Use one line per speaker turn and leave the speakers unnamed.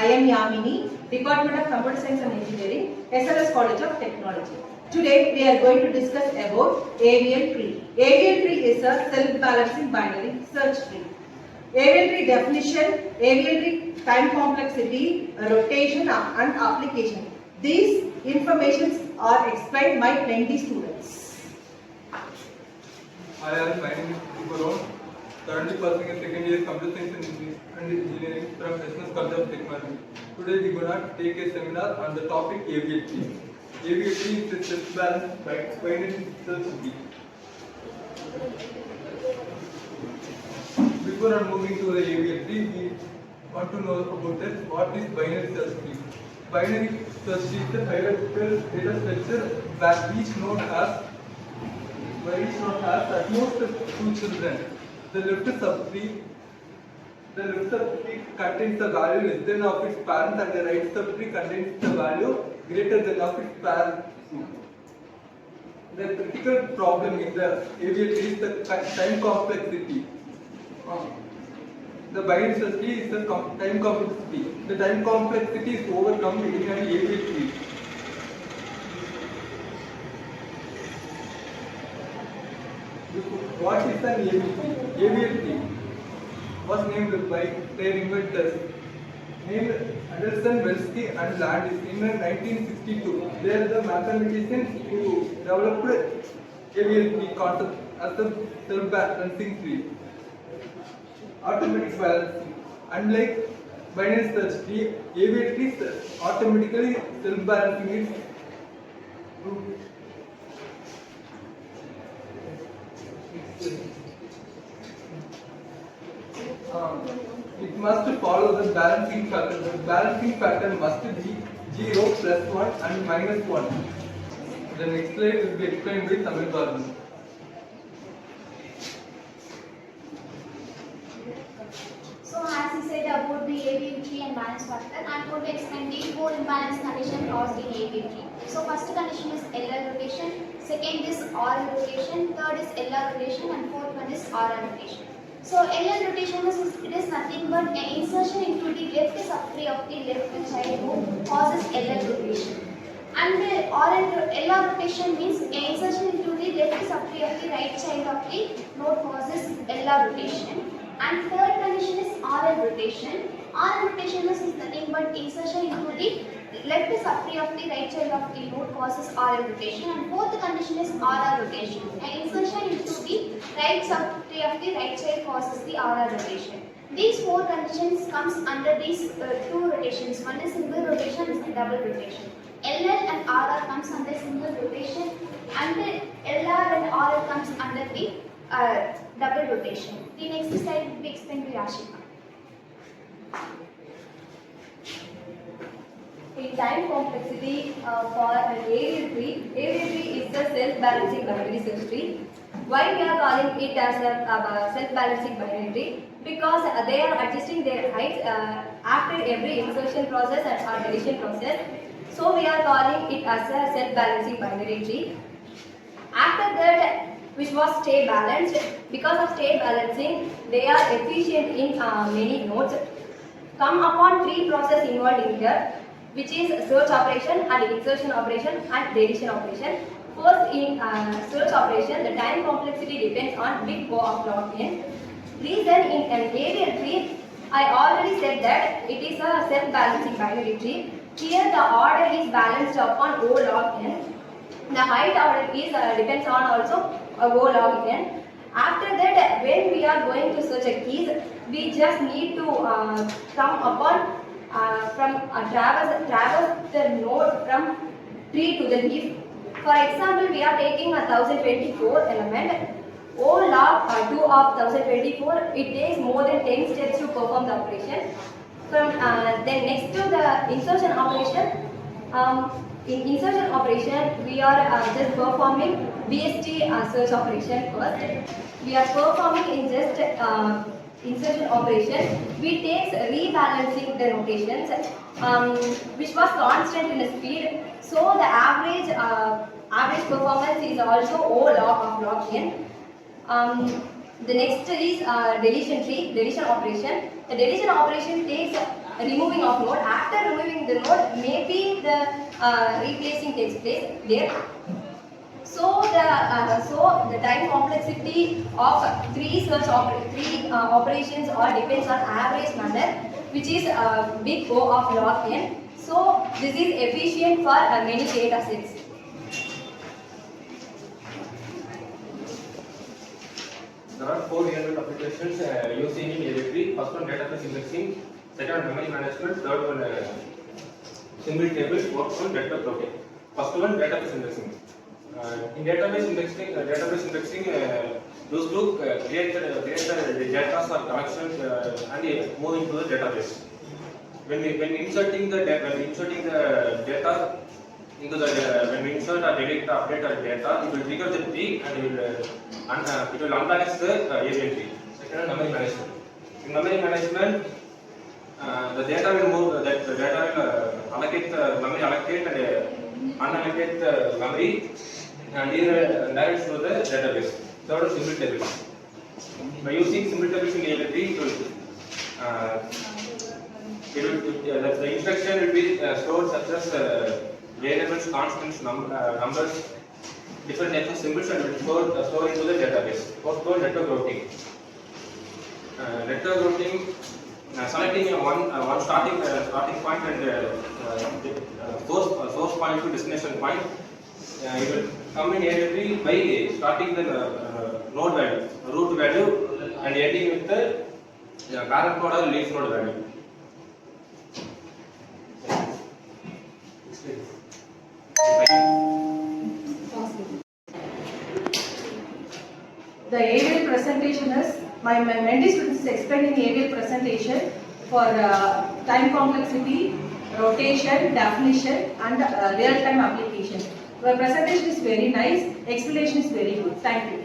I am Yamini, Department of Computer Science and Engineering, SLS College of Technology. Today we are going to discuss about AVL tree. AVL tree is a self-balancing binary search tree. AVL tree definition, AVL tree time complexity, rotation and application. These informations are explained by plenty students.
Hi, my name is Subaron. Currently pursuing a second year computer science and engineering from SLS College of Technology. Today we are going to take a seminar on the topic AVL tree. AVL tree is a self-balanced binary search tree. Before moving to the AVL tree, we want to know about that. What is binary search tree? Binary search tree is a hierarchical data structure where each node has at most two children. The left subtree contains the value less than of its parent, and the right subtree contains the value greater than of its parent. The critical problem in the AVL tree is the time complexity. The binary search tree is the time complexity. The time complexity is overcome in an AVL tree. What is an AVL tree? AVL tree was named by their inventors, named Anderson, Velsky and Landis in 1962. They are the mathematicians who developed AVL tree concept as a self-balancing tree. Automatic balancing. Unlike binary search tree, AVL tree is automatically self-balancing its root. It must follow the balancing factor. The balancing factor must be 0, +1 and -1. The next slide will be explained by Tamil Varman.
So as he said about the AVL tree and balance factor, I am going to explain the 4 imbalance conditions caused in AVL tree. So first condition is LR rotation, second is RL rotation, third is LR rotation and fourth one is RR rotation. So LR rotation is nothing but an insertion into the left subtree of the left child who causes LR rotation. And the LR rotation means an insertion into the left subtree of the right child of the node causes LR rotation. And third condition is RL rotation. RL rotation is nothing but insertion into the left subtree of the right child of the node causes RL rotation. And fourth condition is RR rotation. An insertion into the right subtree of the right child causes the RR rotation. These 4 conditions comes under these 2 rotations. One is single rotation and double rotation. LL and RR comes under single rotation, and the LR and RL comes under the double rotation. The next slide will be explained by Ashika.
In time complexity for an AVL tree is a self-balancing binary search tree. Why we are calling it as a self-balancing binary tree? Because they are adjusting their heights after every insertion process and or deletion process. So we are calling it as a self-balancing binary tree. After that, which was stay balanced, because of stay balancing, they are efficient in many nodes. Come upon 3 processes involved in here, which is search operation and insertion operation and deletion operation. First, in search operation, the time complexity depends on big O of log n. Reason in an AVL tree, I already said that it is a self-balancing binary tree. Here the order is balanced upon O log n. The height order is depends on also O log n. After that, when we are going to search a keys, we just need to come upon traverse the node from tree to the leaf. For example, we are taking a 1024 element. O log 2 of 1024, it takes more than 10 steps to perform the operation. From then next to the insertion operation, in insertion operation, we are just performing BST search operation first. We are performing in just insertion operation. We take rebalancing the notations, which was constant in the speed. So the average performance is also O log of log n. The next is deletion operation. The deletion operation takes removing of node. After removing the node, maybe the replacing takes place there. So the time complexity of three operations or depends on average manner, which is big O of log n. So this is efficient for many data sets.
There are 4 real-world applications using in AVL tree. First one, database indexing. Second, memory management. Third one, symbol tables. Fourth one, vector plotting. First one, database indexing. In database indexing, those two create the data or collections and move into the database. When inserting the data into the when we insert or delete or update our data, it will trigger the tree and it will unbalance the AVL tree. Second, memory management. In memory management, the data will move. The data will allocate the memory, allocate and unallocate the memory, and direct to the database. Third, symbol tables. By using symbol tables in AVL tree, the instruction will be stored such as variables, constants, numbers, different types of symbols, and will store into the database. Fourth one, network routing. Network routing, selecting one starting point and source point to destination point. It will come in AVL tree by starting the node value, root value, and ending with the parent node or leaf node value.
The AVL presentation is, my Mendy students is explaining AVL presentation for time complexity, rotation, definition and real-time application. Your presentation is very nice, explanation is very good. Thank you.